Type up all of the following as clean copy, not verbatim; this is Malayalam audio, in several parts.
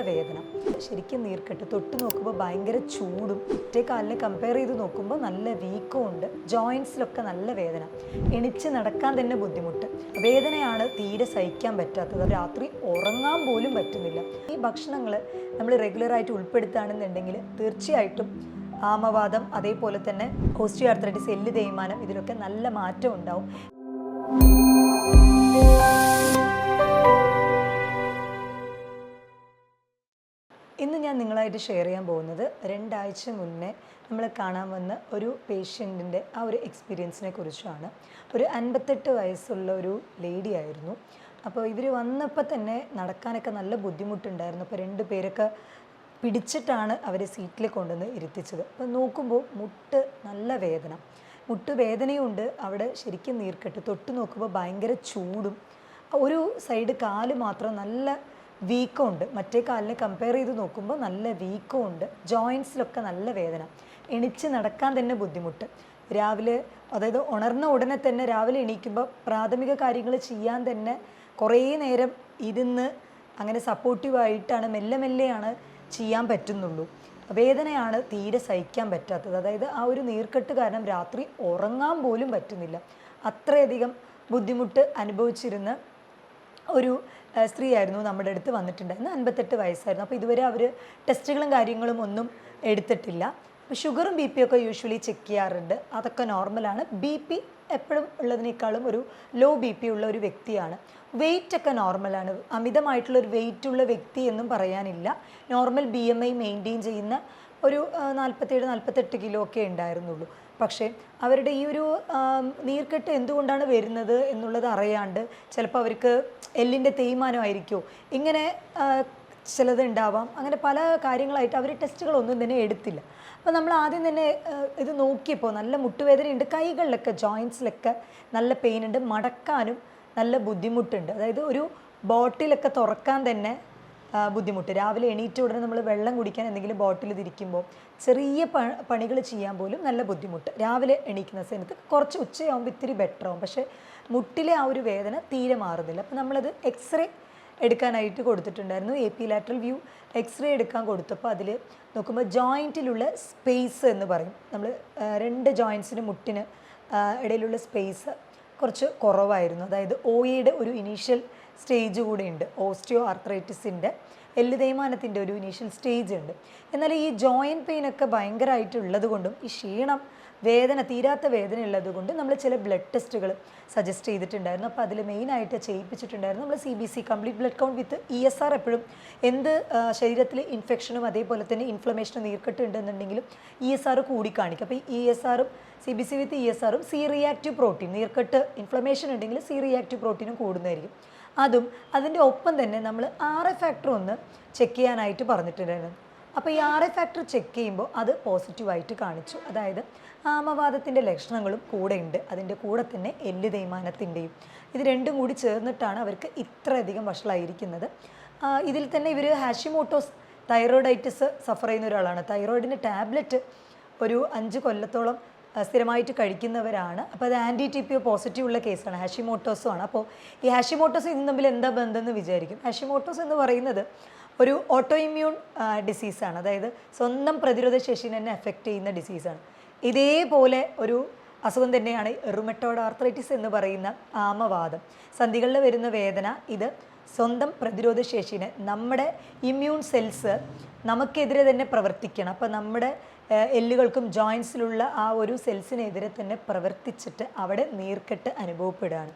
വേദന, ശരിക്കും നീർക്കെട്ട്, തൊട്ട് നോക്കുമ്പോൾ ഭയങ്കര ചൂടും, മറ്റേ കാലിനെ കമ്പയർ ചെയ്ത് നോക്കുമ്പോൾ നല്ല വീക്കും ഉണ്ട്, ജോയിൻസിലൊക്കെ നല്ല വേദന, എണിച്ച് നടക്കാൻ തന്നെ ബുദ്ധിമുട്ട്, വേദനയാണ് തീരെ സഹിക്കാൻ പറ്റാത്തത്, രാത്രി ഉറങ്ങാൻ പോലും പറ്റുന്നില്ല. ഈ ഭക്ഷണങ്ങൾ നമ്മൾ റെഗുലറായിട്ട് ഉൾപ്പെടുത്തുകയാണെന്നുണ്ടെങ്കിൽ തീർച്ചയായിട്ടും ആമവാദം, അതേപോലെ തന്നെ ഓസ്റ്റിയോ ആർത്രൈറ്റിസ്, എല്ല് തേയ്മാനം, ഇതിലൊക്കെ നല്ല മാറ്റം ഉണ്ടാവും. ഇന്ന് ഞാൻ നിങ്ങളായിട്ട് ഷെയർ ചെയ്യാൻ പോകുന്നത് 2 ആഴ്ച മുന്നേ നമ്മൾ കാണാൻ വന്ന ഒരു പേഷ്യൻറ്റിൻ്റെ ആ ഒരു എക്സ്പീരിയൻസിനെ കുറിച്ചാണ്. ഒരു 58 വയസ്സുള്ള ഒരു ലേഡി ആയിരുന്നു. അപ്പോൾ ഇവർ വന്നപ്പോൾ തന്നെ നടക്കാനൊക്കെ നല്ല ബുദ്ധിമുട്ടുണ്ടായിരുന്നു. അപ്പോൾ 2 പേരൊക്കെ പിടിച്ചിട്ടാണ് അവരെ സീറ്റിൽ കൊണ്ടുവന്ന് ഇരുത്തിച്ചത്. അപ്പോൾ നോക്കുമ്പോൾ മുട്ട് നല്ല വേദന, മുട്ടുവേദനയുണ്ട്, അവിടെ ശരിക്കും നീർക്കെട്ട്, തൊട്ട് നോക്കുമ്പോൾ ഭയങ്കര ചൂടും, ഒരു സൈഡ് കാല് മാത്രം നല്ല വീക്കമുണ്ട്, മറ്റേ കാലിനെ കമ്പയർ ചെയ്ത് നോക്കുമ്പോൾ നല്ല വീക്കമുണ്ട്, ജോയിൻസിലൊക്കെ നല്ല വേദന, എണിച്ച് നടക്കാൻ തന്നെ ബുദ്ധിമുട്ട്, രാവിലെ അതായത് ഉണർന്ന ഉടനെ തന്നെ രാവിലെ എണീക്കുമ്പോൾ പ്രാഥമിക കാര്യങ്ങൾ ചെയ്യാൻ തന്നെ കുറേ നേരം ഇരുന്ന് അങ്ങനെ സപ്പോർട്ടീവായിട്ടാണ് മെല്ലെ മെല്ലെയാണ് ചെയ്യാൻ പറ്റുന്നുള്ളൂ. വേദനയാണ് തീരെ സഹിക്കാൻ പറ്റാത്തത്, അതായത് ആ ഒരു നീർക്കെട്ട് കാരണം രാത്രി ഉറങ്ങാൻ പോലും പറ്റുന്നില്ല, അത്രയധികം ബുദ്ധിമുട്ട് അനുഭവിച്ചിരുന്ന ഒരു സ്ത്രീ ആയിരുന്നു നമ്മുടെ അടുത്ത് വന്നിട്ടുണ്ടായിരുന്നു. 58 വയസ്സായിരുന്നു. അപ്പോൾ ഇതുവരെ അവർ ടെസ്റ്റുകളും കാര്യങ്ങളും ഒന്നും എടുത്തിട്ടില്ല. അപ്പോൾ ഷുഗറും ബി പി ഒക്കെ യൂഷ്വലി ചെക്ക് ചെയ്യാറുണ്ട്, അതൊക്കെ നോർമലാണ്. ബി പി എപ്പോഴും ഉള്ളതിനേക്കാളും ഒരു ലോ ബി പി ഉള്ള ഒരു വ്യക്തിയാണ്. വെയിറ്റൊക്കെ നോർമലാണ്, അമിതമായിട്ടുള്ളൊരു വെയിറ്റുള്ള വ്യക്തി എന്നും പറയാനില്ല. നോർമൽ BMI മെയിൻറ്റെയിൻ ചെയ്യുന്ന ഒരു 47-48 കിലോ ഒക്കെ ഉണ്ടായിരുന്നുള്ളൂ. പക്ഷേ അവരുടെ ഈ ഒരു നീർക്കെട്ട് എന്തുകൊണ്ടാണ് വരുന്നത് എന്നുള്ളത് അറിയാണ്ട്, ചിലപ്പോൾ അവർക്ക് എല്ലിൻ്റെ തേയ്മാനമായിരിക്കുമോ, ഇങ്ങനെ ചിലത് ഉണ്ടാവാം, അങ്ങനെ പല കാര്യങ്ങളായിട്ട് അവർ ടെസ്റ്റുകളൊന്നും തന്നെ എടുത്തില്ല. അപ്പോൾ നമ്മൾ ആദ്യം തന്നെ ഇത് നോക്കിയപ്പോൾ നല്ല മുട്ടുവേദനയുണ്ട്, കൈകളിലൊക്കെ ജോയിൻസിലൊക്കെ നല്ല പെയിൻ ഉണ്ട്, മടക്കാനും നല്ല ബുദ്ധിമുട്ടുണ്ട്, അതായത് ഒരു ബോട്ടിലൊക്കെ തുറക്കാൻ തന്നെ ബുദ്ധിമുട്ട്, രാവിലെ എണീറ്റ ഉടനെ നമ്മൾ വെള്ളം കുടിക്കാൻ എന്തെങ്കിലും ബോട്ടിൽ തിരിക്കുമ്പോൾ ചെറിയ പണികൾ ചെയ്യാൻ പോലും നല്ല ബുദ്ധിമുട്ട്, രാവിലെ എണീക്കുന്ന സമയത്ത് കുറച്ച് ഉച്ചയാകുമ്പോൾ ഇത്തിരി ബെറ്റർ ആവും, പക്ഷേ മുട്ടിലെ ആ ഒരു വേദന തീരെ മാറുന്നില്ല. അപ്പോൾ നമ്മളത് എക്സ്റേ എടുക്കാനായിട്ട് കൊടുത്തിട്ടുണ്ടായിരുന്നു. എപ്പിലാറ്ററൽ വ്യൂ എക്സ്റേ എടുക്കാൻ കൊടുത്തപ്പോൾ അതിൽ നോക്കുമ്പോൾ ജോയിൻറ്റിലുള്ള സ്പേസ് എന്ന് പറയും, നമ്മൾ 2 ജോയിൻസിന് മുട്ടിന് ഇടയിലുള്ള സ്പേസ് കുറച്ച് കുറവായിരുന്നു, അതായത് OAയുടെ ഒരു ഇനീഷ്യൽ സ്റ്റേജ് കൂടെ ഉണ്ട്, ഓസ്റ്റിയോ ആർത്രൈറ്റിസിൻ്റെ എല്ല് തേയ്മാനത്തിൻ്റെ ഒരു ഇനീഷ്യൽ സ്റ്റേജ് ഉണ്ട്. എന്നാൽ ഈ ജോയിൻറ്റ് പെയിനൊക്കെ ഭയങ്കരമായിട്ടുള്ളത് കൊണ്ടും ഈ ക്ഷീണം, വേദന, തീരാത്ത വേദന ഉള്ളത് കൊണ്ട് നമ്മൾ ചില ബ്ലഡ് ടെസ്റ്റുകൾ സജസ്റ്റ് ചെയ്തിട്ടുണ്ടായിരുന്നു. അപ്പോൾ അതിൽ മെയിനായിട്ട് ചെയ്യിപ്പിച്ചിട്ടുണ്ടായിരുന്നു നമ്മൾ CBC, കംപ്ലീറ്റ് ബ്ലഡ് കൗണ്ട് വിത്ത് ESR. എപ്പോഴും എന്ത് ശരീരത്തിൽ ഇൻഫെക്ഷനും അതേപോലെ തന്നെ ഇൻഫ്ലമേഷനും നീർക്കെട്ട് ഉണ്ടെന്നുണ്ടെങ്കിലും ESR കൂടി കാണിക്കും. അപ്പോൾ ഈ ESRും CBC വിത്ത് ESRും C റിയാക്റ്റീവ് പ്രോട്ടീൻ, നീർക്കെട്ട് ഇൻഫ്ലമേഷൻ ഉണ്ടെങ്കിൽ C റിയാക്റ്റീവ് പ്രോട്ടീനും കൂടുന്നതായിരിക്കും. അതും അതിൻ്റെ ഒപ്പം തന്നെ നമ്മൾ RA ഫാക്ടർ ഒന്ന് ചെക്ക് ചെയ്യാനായിട്ട് പറഞ്ഞിട്ടുണ്ടായിരുന്നു. അപ്പോൾ ഈ RA ഫാക്ടർ ചെക്ക് ചെയ്യുമ്പോൾ അത് പോസിറ്റീവായിട്ട് കാണിച്ചു, അതായത് ആമവാദത്തിൻ്റെ ലക്ഷണങ്ങളും കൂടെ ഉണ്ട്, അതിൻ്റെ കൂടെ തന്നെ എല്ല് തേയ്മാനത്തിൻ്റെയും, ഇത് രണ്ടും കൂടി ചേർന്നിട്ടാണ് അവർക്ക് ഇത്രയധികം വഷളായിരിക്കുന്നത്. ഇതിൽ തന്നെ ഇവർ ഹാഷിമോട്ടോസ് തൈറോയിഡൈറ്റിസ് സഫർ ചെയ്യുന്ന ഒരാളാണ്. തൈറോയിഡിൻ്റെ ടാബ്ലറ്റ് ഒരു 5 കൊല്ലത്തോളം സ്ഥിരമായിട്ട് കഴിക്കുന്നവരാണ്. അപ്പോൾ അത് ANTI-TPO പോസിറ്റീവ് ഉള്ള കേസാണ്, ഹാഷിമോട്ടോസും ആണ്. അപ്പോൾ ഈ ഹാഷിമോട്ടോസ് ഇതും തമ്മിൽ എന്താ ബന്ധം എന്ന് വിചാരിക്കും. ഹാഷിമോട്ടോസ് എന്ന് പറയുന്നത് ഒരു ഓട്ടോ ഇമ്മ്യൂൺ ഡിസീസാണ്, അതായത് സ്വന്തം പ്രതിരോധ ശേഷിനെ തന്നെ എഫക്റ്റ് ചെയ്യുന്ന ഡിസീസാണ്. ഇതേപോലെ ഒരു അസുഖം തന്നെയാണ് റുമറ്റോയ്ഡ് ആർത്രൈറ്റിസ് എന്ന് പറയുന്ന ആമവാദം. സന്ധികളിൽ വരുന്ന വേദന, ഇത് സ്വന്തം പ്രതിരോധ ശേഷിനെ, നമ്മുടെ ഇമ്മ്യൂൺ സെൽസ് നമുക്കെതിരെ തന്നെ പ്രവർത്തിക്കണം. അപ്പോൾ നമ്മുടെ എല്ലുകൾക്കും ജോയിൻസിലുള്ള ആ ഒരു സെൽസിനെതിരെ തന്നെ പ്രവർത്തിച്ചിട്ട് അവിടെ നീർക്കെട്ട് അനുഭവപ്പെടുകയാണ്.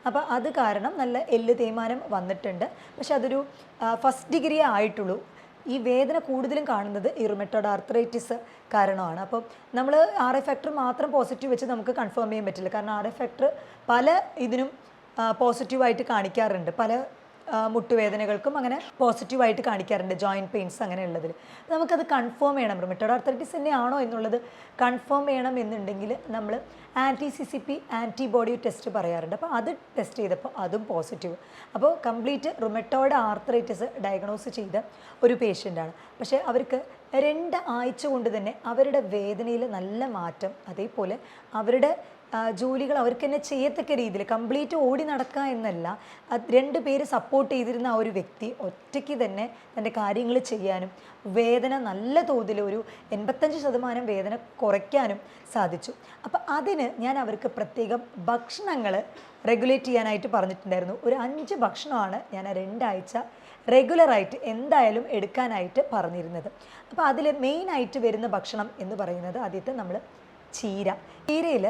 അപ്പോൾ അത് കാരണം നല്ല എല്ല് തേയ്മാനം വന്നിട്ടുണ്ട്, പക്ഷെ അതൊരു ഫസ്റ്റ് ഡിഗ്രി ആയിട്ടുള്ളൂ. ഈ വേദന കൂടുതലും കാണുന്നത് ഈ റുമറ്റോയ്ഡ് ആർത്രൈറ്റിസ് കാരണമാണ്. അപ്പം നമ്മൾ RA ഫാക്ടർ മാത്രം പോസിറ്റീവ് വെച്ച് നമുക്ക് കൺഫേം ചെയ്യാൻ പറ്റില്ല, കാരണം RA ഫാക്ടർ പല ഇതിനും പോസിറ്റീവായിട്ട് കാണിക്കാറുണ്ട്, പല മുട്ടുവേദനകൾക്കും അങ്ങനെ പോസിറ്റീവായിട്ട് കാണിക്കാറുണ്ട്, ജോയിൻറ്റ് പെയിൻസ് അങ്ങനെയുള്ളതിൽ. നമുക്കത് കൺഫേം ചെയ്യണം, റുമറ്റോയ്ഡ് ആർത്രൈറ്റിസ് തന്നെയാണോ എന്നുള്ളത് കൺഫേം ചെയ്യണം എന്നുണ്ടെങ്കിൽ നമ്മൾ ANTI-CCP ആൻറ്റിബോഡി ടെസ്റ്റ് പറയാറുണ്ട്. അപ്പോൾ അത് ടെസ്റ്റ് ചെയ്തപ്പോൾ അതും പോസിറ്റീവ്. അപ്പോൾ കംപ്ലീറ്റ് റുമറ്റോയ്ഡ് ആർത്രൈറ്റിസ് ഡയഗ്നോസ് ചെയ്ത ഒരു പേഷ്യൻ്റാണ്. പക്ഷേ അവർക്ക് 2 ആഴ്ച കൊണ്ട് തന്നെ അവരുടെ വേദനയിൽ നല്ല മാറ്റം, അതേപോലെ അവരുടെ ജോലികൾ അവർക്ക് തന്നെ ചെയ്യത്തക്ക രീതിയിൽ കംപ്ലീറ്റ് ഓടി നടക്കുക എന്നല്ല, 2 പേര് സപ്പോർട്ട് ചെയ്തിരുന്ന ആ ഒരു വ്യക്തി ഒറ്റയ്ക്ക് തന്നെ തൻ്റെ കാര്യങ്ങൾ ചെയ്യാനും വേദന നല്ല തോതിൽ ഒരു 85% വേദന കുറയ്ക്കാനും സാധിച്ചു. അപ്പോൾ അതിന് ഞാൻ അവർക്ക് പ്രത്യേകം ഭക്ഷണങ്ങൾ റെഗുലേറ്റ് ചെയ്യാനായിട്ട് പറഞ്ഞിട്ടുണ്ടായിരുന്നു. ഒരു 5 ഭക്ഷണമാണ് ഞാൻ ആ 2 ആഴ്ച റെഗുലറായിട്ട് എന്തായാലും എടുക്കാനായിട്ട് പറഞ്ഞിരുന്നത്. അപ്പോൾ അതിൽ മെയിനായിട്ട് വരുന്ന ഭക്ഷണം എന്ന് പറയുന്നത് ആദ്യത്തെ നമ്മൾ ചീരയിൽ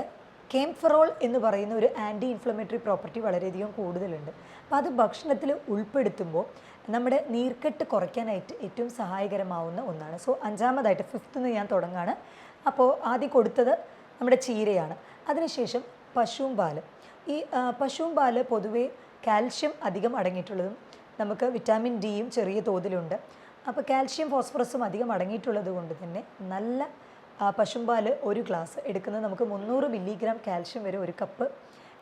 കെംഫറോൾ എന്ന് പറയുന്ന ഒരു ആൻറ്റി ഇൻഫ്ലമേറ്ററി പ്രോപ്പർട്ടി വളരെയധികം കൂടുതലുണ്ട്. അപ്പോൾ അത് ഭക്ഷണത്തിൽ ഉൾപ്പെടുത്തുമ്പോൾ നമ്മുടെ നീർക്കെട്ട് കുറയ്ക്കാനായിട്ട് ഏറ്റവും സഹായകരമാവുന്ന ഒന്നാണ്. സോ 5ാമതായിട്ട് 5th ഞാൻ തുടങ്ങുകയാണ്. അപ്പോൾ ആദ്യം കൊടുത്തത് നമ്മുടെ ചീരയാണ്. അതിനുശേഷം പശുവും പാല്. ഈ പശുവും പാല് പൊതുവേ കാൽഷ്യം അധികം അടങ്ങിയിട്ടുള്ളതും നമുക്ക് വിറ്റാമിൻ ഡിയും ചെറിയ തോതിലുണ്ട്. അപ്പോൾ കാൽഷ്യം ഫോസ്ഫറസും അധികം അടങ്ങിയിട്ടുള്ളത് കൊണ്ട് തന്നെ നല്ല പശുമ്പാൽ 1 ഗ്ലാസ് എടുക്കുന്നത് നമുക്ക് 300 മില്ലിഗ്രാം കാൽഷ്യം വരെ 1 കപ്പ്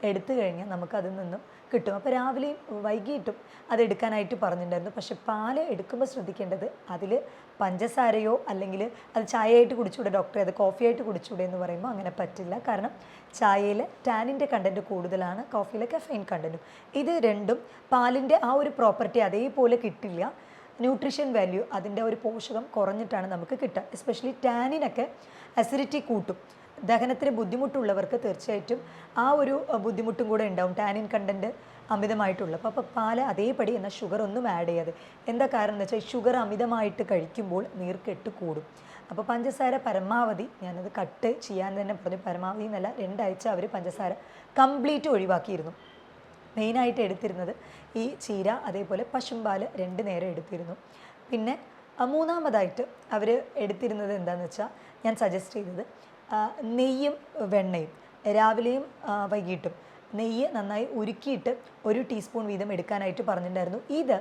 എടുത്തു കഴിഞ്ഞാൽ നമുക്കതിൽ നിന്നും കിട്ടും. അപ്പോൾ രാവിലെയും വൈകിട്ടും അത് എടുക്കാനായിട്ട് പറഞ്ഞിട്ടുണ്ടായിരുന്നു. പക്ഷേ പാല് എടുക്കുമ്പോൾ ശ്രദ്ധിക്കേണ്ടത് അതിൽ പഞ്ചസാരയോ അല്ലെങ്കിൽ അത് ചായയായിട്ട് കുടിച്ചൂടെ ഡോക്ടറെ, അത് കോഫിയായിട്ട് കുടിച്ചൂടെ എന്ന് പറയുമ്പോൾ അങ്ങനെ പറ്റില്ല. കാരണം ചായയിൽ ടാനിൻ്റെ കണ്ടൻറ്റ് കൂടുതലാണ്, കോഫിയിലെ കഫൈൻ കണ്ടൻറ്റും. ഇത് രണ്ടും പാലിൻ്റെ ആ ഒരു പ്രോപ്പർട്ടി അതേപോലെ കിട്ടില്ല. ന്യൂട്രീഷൻ വാല്യൂ അതിൻ്റെ ഒരു പോഷകം കുറഞ്ഞിട്ടാണ് നമുക്ക് കിട്ടുക. എസ്പെഷ്യലി ടാനിനൊക്കെ അസിഡിറ്റി കൂട്ടും. ദഹനത്തിന് ബുദ്ധിമുട്ടുള്ളവർക്ക് തീർച്ചയായിട്ടും ആ ഒരു ബുദ്ധിമുട്ടും കൂടെ ഉണ്ടാവും, ടാനിൻ കണ്ടൻറ്റ് അമിതമായിട്ടുള്ള. അപ്പോൾ പാല് അതേപടി എന്നാൽ ഷുഗർ ഒന്നും ആഡ് ചെയ്യാതെ. എന്താ കാരണം എന്ന് വെച്ചാൽ ഷുഗർ അമിതമായിട്ട് കഴിക്കുമ്പോൾ നീർക്കെട്ട് കൂടും. അപ്പോൾ പഞ്ചസാര പരമാവധി ഞാനത് കട്ട് ചെയ്യാൻ തന്നെ പറഞ്ഞു. പരമാവധി എന്നല്ല, 2 ആഴ്ച അവർ പഞ്ചസാര കംപ്ലീറ്റ് ഒഴിവാക്കിയിരുന്നു. മെയിനായിട്ട് എടുത്തിരുന്നത് ഈ ചീര അതേപോലെ പശുമ്പാൽ 2 നേരം എടുത്തിരുന്നു. പിന്നെ 3ാമതായിട്ട് അവർ എടുത്തിരുന്നത് എന്താണെന്ന് വെച്ചാൽ ഞാൻ സജസ്റ്റ് ചെയ്തത് നെയ്യും വെണ്ണയും രാവിലെയും വൈകിട്ടും നെയ്യ് നന്നായി ഉരുക്കിയിട്ട് 1 ടീസ്പൂൺ വീതം എടുക്കാനായിട്ട് പറഞ്ഞിട്ടുണ്ടായിരുന്നു. ഇത്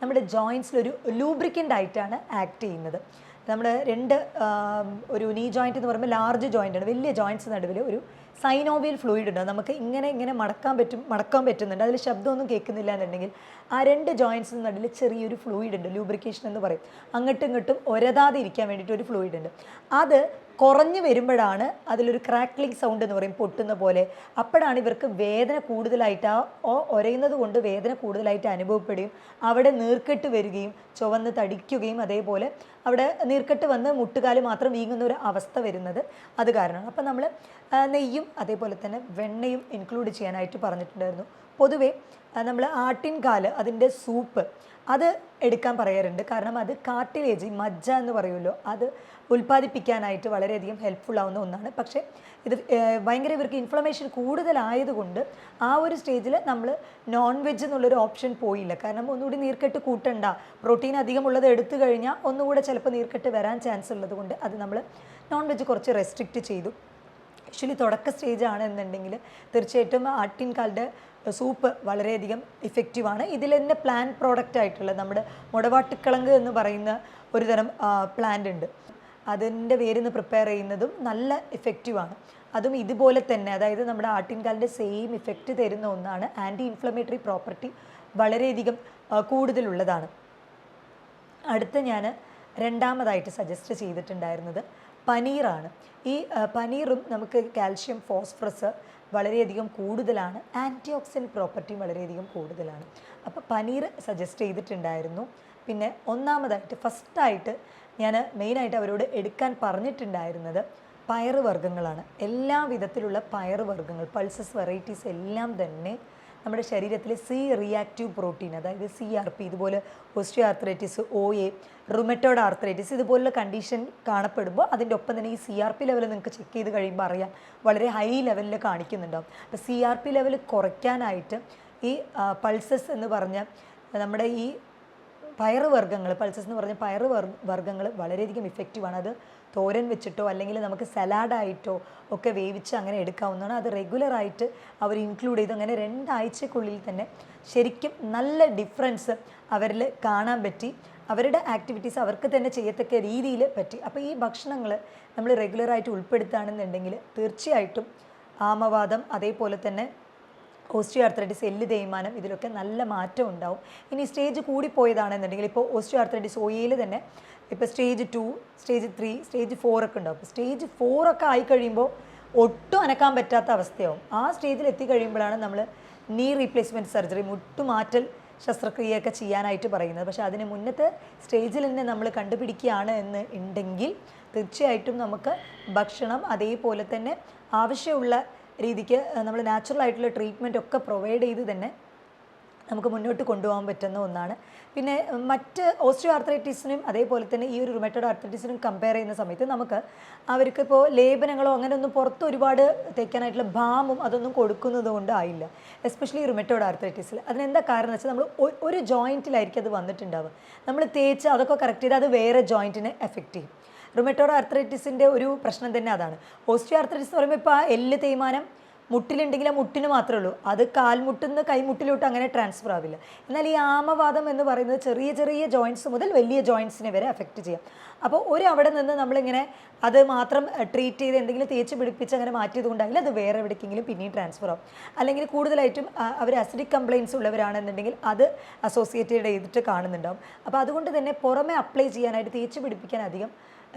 നമ്മുടെ ജോയിൻസിലൊരു ലൂബ്രിക്കൻ്റ് ആയിട്ടാണ് ആക്ട് ചെയ്യുന്നത്. നമ്മുടെ 2 ഒരു നീ ജോയിൻറ്റ് എന്ന് പറയുമ്പോൾ ലാർജ് ജോയിൻ്റാണ്, വലിയ ജോയിൻറ്റ്സ് നടുവിൽ ഒരു സൈനോവിയൽ ഫ്ലൂയിഡ് ഉണ്ട്. നമുക്ക് ഇങ്ങനെ മടക്കാൻ പറ്റുന്നുണ്ട്. അതിൽ ശബ്ദമൊന്നും കേൾക്കുന്നില്ല എന്നുണ്ടെങ്കിൽ ആ 2 ജോയിൻറ്റ്സിന് നടുവിൽ ചെറിയൊരു ഫ്ലൂയിഡ് ഉണ്ട്, ലൂബ്രിക്കേഷൻ എന്ന് പറയും. അങ്ങോട്ടും ഇങ്ങോട്ടും ഒരതാതെ ഇരിക്കാൻ വേണ്ടിയിട്ട് ഒരു ഫ്ലൂയിഡ് ഉണ്ട്. അത് കുറഞ്ഞു വരുമ്പോഴാണ് അതിലൊരു ക്രാക്ലിംഗ് സൗണ്ട് എന്ന് പറയും, പൊട്ടുന്ന പോലെ. അപ്പോഴാണ് ഇവർക്ക് വേദന കൂടുതലായിട്ട് ഒരയുന്നത് കൊണ്ട് വേദന കൂടുതലായിട്ട് അനുഭവപ്പെടുകയും അവിടെ നീർക്കെട്ട് വരികയും ചുവന്ന് തടിക്കുകയും അതേപോലെ അവിടെ നീർക്കെട്ട് വന്ന് മുട്ടുകാല് മാത്രം വീങ്ങുന്ന ഒരു അവസ്ഥ വരുന്നത് അത് കാരണമാണ്. അപ്പോൾ നമ്മൾ നെയ്യും അതേപോലെ തന്നെ വെണ്ണയും ഇൻക്ലൂഡ് ചെയ്യാനായിട്ട് പറഞ്ഞിട്ടുണ്ടായിരുന്നു. പൊതുവേ നമ്മൾ ആട്ടിൻകാല് അതിൻ്റെ സൂപ്പ് അത് എടുക്കാൻ പറയാറുണ്ട്. കാരണം അത് കാർട്ടിലേജ്, മജ്ജ എന്ന് പറയുമല്ലോ, അത് ഉൽപ്പാദിപ്പിക്കാനായിട്ട് വളരെയധികം ഹെൽപ്ഫുൾ ആവുന്ന ഒന്നാണ്. പക്ഷേ ഇത് ഭയങ്കര ഇവർക്ക് ഇൻഫ്ലമേഷൻ കൂടുതലായതുകൊണ്ട് ആ ഒരു സ്റ്റേജിൽ നമ്മൾ നോൺ വെജ് എന്നുള്ളൊരു ഓപ്ഷൻ പോയില്ല. കാരണം ഒന്നുകൂടി നീർക്കെട്ട് കൂട്ടണ്ട, പ്രോട്ടീൻ അധികമുള്ളത് എടുത്തു കഴിഞ്ഞാൽ ഒന്നുകൂടെ ചിലപ്പോൾ നീർക്കെട്ട് വരാൻ ചാൻസ് ഉള്ളത് കൊണ്ട് അത് നമ്മൾ നോൺ വെജ് കുറച്ച് റെസ്ട്രിക്റ്റ് ചെയ്തു. ആക്ച്വലി തുടക്ക സ്റ്റേജ് ആണെന്നുണ്ടെങ്കിൽ തീർച്ചയായിട്ടും ആട്ടിൻകാലിൻ്റെ സൂപ്പ് വളരെയധികം ഇഫക്റ്റീവാണ്. ഇതിൽ തന്നെ പ്ലാൻ പ്രോഡക്റ്റ് ആയിട്ടുള്ള നമ്മുടെ മുടവാട്ടിക്കിഴങ്ങ് എന്ന് പറയുന്ന ഒരു തരം പ്ലാന്റ് ഉണ്ട്. അതിൻ്റെ വേരിന്ന് പ്രിപ്പയർ ചെയ്യുന്നതും നല്ല ഇഫക്റ്റീവാണ്. അതും ഇതുപോലെ തന്നെ, അതായത് നമ്മുടെ ആട്ടിൻകാലിൻ്റെ സെയിം ഇഫക്റ്റ് തരുന്ന ഒന്നാണ്. ആൻറ്റി ഇൻഫ്ലമേറ്ററി പ്രോപ്പർട്ടി വളരെയധികം കൂടുതലുള്ളതാണ്. അടുത്ത ഞാൻ 2ാമതായിട്ട് സജസ്റ്റ് ചെയ്തിട്ടുണ്ടായിരുന്നത് പനീറാണ്. ഈ പനീറും നമുക്ക് കാൽഷ്യം ഫോസ്ഫറസ് വളരെയധികം കൂടുതലാണ്, ആൻറ്റി ഓക്സിഡൻറ്റ് പ്രോപ്പർട്ടിയും വളരെയധികം കൂടുതലാണ്. അപ്പോൾ പനീർ സജസ്റ്റ് ചെയ്തിട്ടുണ്ടായിരുന്നു. പിന്നെ 1ാമതായിട്ട് ഫസ്റ്റായിട്ട് ഞാൻ മെയിനായിട്ട് അവരോട് എടുക്കാൻ പറഞ്ഞിട്ടുണ്ടായിരുന്നത് പയറ് വർഗ്ഗങ്ങളാണ്. എല്ലാ വിധത്തിലുള്ള പയറ് വർഗ്ഗങ്ങൾ, പൾസസ് വെറൈറ്റീസ് എല്ലാം തന്നെ നമ്മുടെ ശരീരത്തിൽ സി റിയാക്റ്റീവ് പ്രോട്ടീൻ, അതായത് CRP, ഇതുപോലെ osteo arthritis, OA, rheumatoid arthritis ഇതുപോലുള്ള കണ്ടീഷൻ കാണപ്പെടുമ്പോൾ അതിൻ്റെ ഒപ്പം തന്നെ ഈ CRP ലെവൽ നിങ്ങൾക്ക് ചെക്ക് ചെയ്ത് കഴിയുമ്പോൾ അറിയാം വളരെ ഹൈ ലെവലിൽ കാണിക്കുന്നുണ്ടാവും. അപ്പോൾ CRP ലെവൽ കുറയ്ക്കാനായിട്ട് ഈ പൾസസ് എന്ന് പറഞ്ഞ നമ്മുടെ ഈ പയറ് വർഗ്ഗങ്ങൾ, പൾസസ് എന്ന് പറഞ്ഞ പയറ് വർഗ്ഗങ്ങൾ വളരെയധികം ഇഫക്റ്റീവാണ്. അത് തോരൻ വെച്ചിട്ടോ അല്ലെങ്കിൽ നമുക്ക് സലാഡായിട്ടോ ഒക്കെ വേവിച്ച് അങ്ങനെ എടുക്കാവുന്നതാണ്. അത് റെഗുലറായിട്ട് അവർ ഇൻക്ലൂഡ് ചെയ്ത് അങ്ങനെ 2 ആഴ്ചക്കുള്ളിൽ തന്നെ ശരിക്കും നല്ല ഡിഫറൻസ് അവരിൽ കാണാൻ പറ്റി. അവരുടെ ആക്ടിവിറ്റീസ് അവർക്ക് തന്നെ ചെയ്യത്തക്ക രീതിയിൽ പറ്റി. അപ്പോൾ ഈ ഭക്ഷണങ്ങൾ നമ്മൾ റെഗുലറായിട്ട് ഉൾപ്പെടുത്തുകയാണെന്നുണ്ടെങ്കിൽ തീർച്ചയായിട്ടും ആമവാദം അതേപോലെ തന്നെ ഓസ്റ്റിയോ ആർത്രൈറ്റിസ്, എല്ല് തേയ്മാനം ഇതിലൊക്കെ നല്ല മാറ്റം ഉണ്ടാവും. ഇനി സ്റ്റേജ് കൂടിപ്പോയതാണെന്നുണ്ടെങ്കിൽ ഇപ്പോൾ ഓസ്റ്റിയോ ആർത്രൈറ്റിസ് OAയിൽ തന്നെ ഇപ്പോൾ സ്റ്റേജ് 2, സ്റ്റേജ് 3, സ്റ്റേജ് 4 ഒക്കെ ഉണ്ടാവും. അപ്പോൾ സ്റ്റേജ് 4 ഒക്കെ ആയി കഴിയുമ്പോൾ ഒട്ടും അനക്കാൻ പറ്റാത്ത അവസ്ഥയാവും. ആ സ്റ്റേജിൽ എത്തിക്കഴിയുമ്പോഴാണ് നമ്മൾ നീ റീപ്ലേസ്മെൻറ്റ് സർജറി, മുട്ടുമാറ്റൽ ശസ്ത്രക്രിയയൊക്കെ ചെയ്യാനായിട്ട് പറയുന്നത്. പക്ഷേ അതിന് മുന്നത്തെ സ്റ്റേജിൽ തന്നെ നമ്മൾ കണ്ടുപിടിക്കുകയാണ് എന്ന് ഉണ്ടെങ്കിൽ തീർച്ചയായിട്ടും നമുക്ക് ഭക്ഷണം അതേപോലെ തന്നെ ആവശ്യമുള്ള രീതിക്ക് നമ്മൾ നാച്ചുറൽ ആയിട്ടുള്ള ട്രീറ്റ്മെൻറ്റ് ഒക്കെ പ്രൊവൈഡ് ചെയ്ത് തന്നെ നമുക്ക് മുന്നോട്ട് കൊണ്ടുപോകാൻ പറ്റുന്ന ഒന്നാണ്. പിന്നെ മറ്റ് ഓസ്റ്റിയോ ആർത്രൈറ്റിസിനും അതേപോലെ തന്നെ ഈ ഒരു റുമറ്റോയ്ഡ് ആർത്രൈറ്റിസിനും കമ്പയർ ചെയ്യുന്ന സമയത്ത് നമുക്ക് അവർക്കിപ്പോൾ ലേപനങ്ങളോ അങ്ങനെയൊന്നും പുറത്ത് ഒരുപാട് തേക്കാനായിട്ടുള്ള ബാമും അതൊന്നും കൊടുക്കുന്നത് കൊണ്ടായില്ല, എസ്പെഷ്യലി റുമറ്റോയ്ഡ് ആർത്രൈറ്റിസിൽ. അതിനെന്താ കാരണം എന്ന് വെച്ചാൽ നമ്മൾ ഒരു ജോയിൻറ്റിലായിരിക്കും അത് വന്നിട്ടുണ്ടാവുക. നമ്മൾ തേച്ച് അതൊക്കെ കറക്റ്റ് ചെയ്ത് അത് വേറെ ജോയിൻറ്റിനെ എഫക്റ്റ് ചെയ്യും. റുമറ്റോയ്ഡ് ആർത്രൈറ്റിസിൻ്റെ ഒരു പ്രശ്നം തന്നെ അതാണ്. ഓസ്റ്റിയോ ആർത്രൈറ്റിസ് എന്ന് പറയുമ്പോൾ ഇപ്പോൾ ആ എല്ല് തേയ്മാനം മുട്ടിലുണ്ടെങ്കിൽ ആ മുട്ടിന് മാത്രമേ ഉള്ളൂ, അത് കാൽമുട്ടിൽ നിന്ന് കൈമുട്ടിലോട്ട് അങ്ങനെ ട്രാൻസ്ഫർ ആവില്ല. എന്നാൽ ഈ ആമവാദം എന്ന് പറയുന്നത് ചെറിയ ചെറിയ ജോയിൻറ്റ്സ് മുതൽ വലിയ ജോയിൻറ്റ്സിനെ വരെ എഫക്റ്റ് ചെയ്യാം. അപ്പോൾ അവിടെ നിന്ന് നമ്മളിങ്ങനെ അത് മാത്രം ട്രീറ്റ് ചെയ്ത് എന്തെങ്കിലും തേച്ച് പിടിപ്പിച്ച് അങ്ങനെ മാറ്റിയത് കൊണ്ടാകില്ല, അത് വേറെ എവിടേക്കെങ്കിലും പിന്നെയും ട്രാൻസ്ഫർ ആവും. അല്ലെങ്കിൽ കൂടുതലായിട്ടും അവർ അസിഡിക് കംപ്ലയിൻസ് ഉള്ളവരാണെന്നുണ്ടെങ്കിൽ അത് അസോസിയേറ്റഡ് ചെയ്തിട്ട് കാണുന്നുണ്ടാവും. അപ്പോൾ അതുകൊണ്ട് തന്നെ പുറമെ അപ്ലൈ ചെയ്യാനായിട്ട് തേച്ച് പിടിപ്പിക്കാൻ അധികം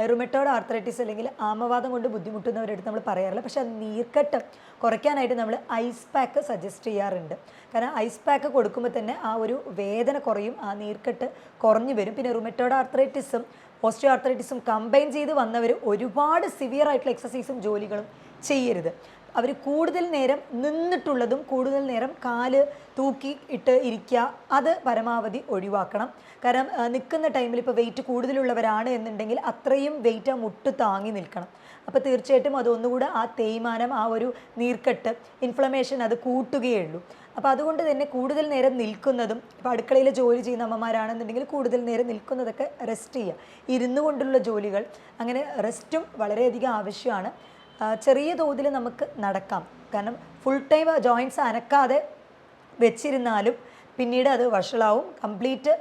റുമറ്റോയ്ഡ് ആർത്രൈറ്റിസ് അല്ലെങ്കിൽ ആമവാദം കൊണ്ട് ബുദ്ധിമുട്ടുന്നവരെടുത്ത് നമ്മൾ പറയാറില്ല. പക്ഷേ അത് നീർക്കെട്ട് കുറയ്ക്കാനായിട്ട് നമ്മൾ ഐസ് പാക്ക് സജസ്റ്റ് ചെയ്യാറുണ്ട്. കാരണം ഐസ് പാക്ക് കൊടുക്കുമ്പോൾ തന്നെ ആ ഒരു വേദന കുറയും, ആ നീർക്കെട്ട് കുറഞ്ഞു വരും. പിന്നെ റുമറ്റോയ്ഡ് ആർത്രൈറ്റിസും ഓസ്റ്റിയോ ആർത്രൈറ്റിസും കമ്പൈൻ ചെയ്ത് വന്നവർ ഒരുപാട് സിവിയർ ആയിട്ടുള്ള എക്സസൈസും ജോലികളും ചെയ്യരുത്. അവർ കൂടുതൽ നേരം നിന്നിട്ടുള്ളതും കൂടുതൽ നേരം കാല് തൂക്കി ഇട്ട് ഇരിക്കുക അത് പരമാവധി ഒഴിവാക്കണം. കാരണം നിൽക്കുന്ന ടൈമിൽ ഇപ്പോൾ വെയിറ്റ് കൂടുതലുള്ളവരാണ് എന്നുണ്ടെങ്കിൽ അത്രയും വെയിറ്റ് ആ മുട്ട് താങ്ങി നിൽക്കണം. അപ്പോൾ തീർച്ചയായിട്ടും അതൊന്നുകൂടെ ആ തേയ്മാനം, ആ ഒരു നീർക്കെട്ട്, ഇൻഫ്ലമേഷൻ അത് കൂട്ടുകയേ ഉള്ളൂ. അപ്പോൾ അതുകൊണ്ട് തന്നെ കൂടുതൽ നേരം നിൽക്കുന്നതും, ഇപ്പോൾ അടുക്കളയിൽ ജോലി ചെയ്യുന്ന അമ്മമാരാണെന്നുണ്ടെങ്കിൽ കൂടുതൽ നേരം നിൽക്കുന്നതൊക്കെ റെസ്റ്റ് ചെയ്യുക. ഇരുന്നു കൊണ്ടുള്ള ജോലികൾ, അങ്ങനെ റെസ്റ്റും വളരെയധികം ആവശ്യമാണ്. ചെറിയ തോതിൽ നമുക്ക് നടക്കാം. കാരണം ഫുൾ ടൈം ജോയിൻറ്റ്സ് അനക്കാതെ വെച്ചിരുന്നാലും പിന്നീട് അത് വഷളാവും. കംപ്ലീറ്റ്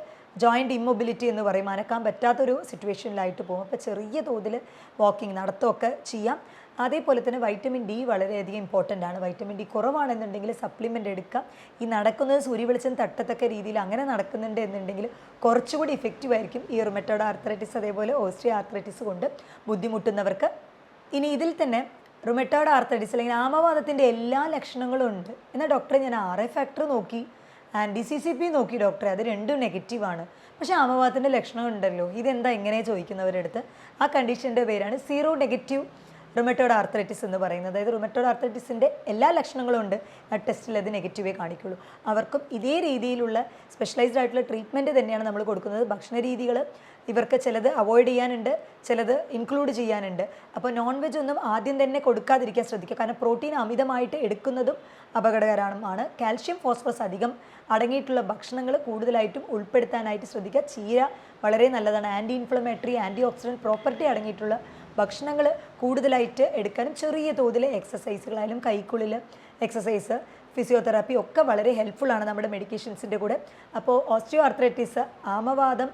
ജോയിൻ്റ് ഇമ്മൊബിലിറ്റി എന്ന് പറയും, അനക്കാൻ പറ്റാത്തൊരു സിറ്റുവേഷനിലായിട്ട് പോകും. അപ്പോൾ ചെറിയ തോതിൽ വാക്കിംഗ്, നടത്തമൊക്കെ ചെയ്യാം. അതേപോലെ തന്നെ വൈറ്റമിൻ ഡി വളരെയധികം ഇമ്പോർട്ടൻ്റ് ആണ്. വൈറ്റമിൻ ഡി കുറവാണെന്നുണ്ടെങ്കിൽ സപ്ലിമെൻ്റ് എടുക്കാം. ഈ നടക്കുന്നത് സൂര്യവെളിച്ചം തട്ടത്തക്ക രീതിയിൽ അങ്ങനെ നടക്കുന്നുണ്ട് എന്നുണ്ടെങ്കിൽ കുറച്ചുകൂടി ഇഫക്റ്റീവ് ആയിരിക്കും ഈ റുമറ്റോയ്ഡ് ആർത്രൈറ്റിസ് അതേപോലെ ഓസ്റ്റിയോ ആർത്രൈറ്റിസ് കൊണ്ട് ബുദ്ധിമുട്ടുന്നവർക്ക്. ഇനി ഇതിൽ തന്നെ റുമറ്റോയ്ഡ് ആർത്രൈറ്റിസ് അല്ലെങ്കിൽ ആമവാദത്തിൻ്റെ എല്ലാ ലക്ഷണങ്ങളും ഉണ്ട്. എന്നാൽ ഡോക്ടറെ ഞാൻ RA ഫാക്ടർ നോക്കി, ആൻറ്റി CCP നോക്കി ഡോക്ടറെ, അത് രണ്ടും നെഗറ്റീവാണ്. പക്ഷേ ആമവാദത്തിൻ്റെ ലക്ഷണം ഉണ്ടല്ലോ, ഇതെന്താ ഇങ്ങനെ ചോദിക്കുന്നവരെടുത്ത് ആ കണ്ടീഷൻ്റെ പേരാണ് സീറോ നെഗറ്റീവ് റുമറ്റോയ്ഡ് ആർത്രൈറ്റിസ് എന്ന് പറയുന്നത്. അതായത് റുമറ്റോയ്ഡ് ആർത്രൈറ്റിസിൻ്റെ എല്ലാ ലക്ഷണങ്ങളും ഉണ്ട്, ആ ടെസ്റ്റിൽ അത് നെഗറ്റീവേ കാണിക്കുള്ളൂ. അവർക്കും ഇതേ രീതിയിലുള്ള സ്പെഷ്യലൈസ്ഡ് ആയിട്ടുള്ള ട്രീറ്റ്മെൻറ്റ് തന്നെയാണ് നമ്മൾ കൊടുക്കുന്നത്. ഭക്ഷണ രീതികൾ ഇവർക്ക് ചിലത് അവോയ്ഡ് ചെയ്യാനുണ്ട്, ചിലത് ഇൻക്ലൂഡ് ചെയ്യാനുണ്ട്. അപ്പോൾ നോൺ വെജ് ഒന്നും ആദ്യം തന്നെ കൊടുക്കാതിരിക്കാൻ ശ്രദ്ധിക്കുക. കാരണം പ്രോട്ടീൻ അമിതമായിട്ട് എടുക്കുന്നതും അപകടകരമാണ്. കാൽഷ്യം, ഫോസ്ഫറസ് അധികം അടങ്ങിയിട്ടുള്ള ഭക്ഷണങ്ങൾ കൂടുതലായിട്ടും ഉൾപ്പെടുത്താനായിട്ട് ശ്രദ്ധിക്കുക. ചീര വളരെ നല്ലതാണ്. Anti inflammatory, antioxidant property അടങ്ങിയിട്ടുള്ള ഭക്ഷണങ്ങൾ കൂടുതലായിട്ട് എടുക്കാനും ചെറിയ തോതിൽ എക്സസൈസുകളായാലും കൈക്കുള്ളിൽ എക്സസൈസ്, ഫിസിയോതെറാപ്പി ഒക്കെ വളരെ ഹെൽപ്ഫുള്ളാണ് നമ്മുടെ മെഡിക്കേഷൻസിൻ്റെ കൂടെ. അപ്പോൾ ഓസ്റ്റിയോ ആർത്രൈറ്റിസ്, ആമവാദം,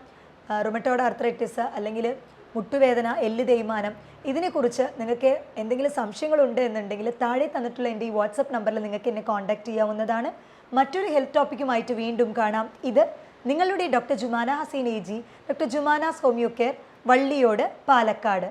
റുമറ്റോയ്ഡ് ആർത്രൈറ്റിസ് അല്ലെങ്കിൽ മുട്ടുവേദന, എല്ല് തേയ്മാനം, ഇതിനെക്കുറിച്ച് നിങ്ങൾക്ക് എന്തെങ്കിലും സംശയങ്ങളുണ്ട് എന്നുണ്ടെങ്കിൽ താഴെ തന്നിട്ടുള്ള എൻ്റെ ഈ വാട്സപ്പ് നമ്പറിൽ നിങ്ങൾക്ക് എന്നെ കോൺടാക്റ്റ് ചെയ്യാവുന്നതാണ്. മറ്റൊരു ഹെൽത്ത് ടോപ്പിക്കുമായിട്ട് വീണ്ടും കാണാം. ഇത് നിങ്ങളുടെ doctor Jumana Haseen AG, doctor Jumana's homeo care, Valliyode, Palakkad.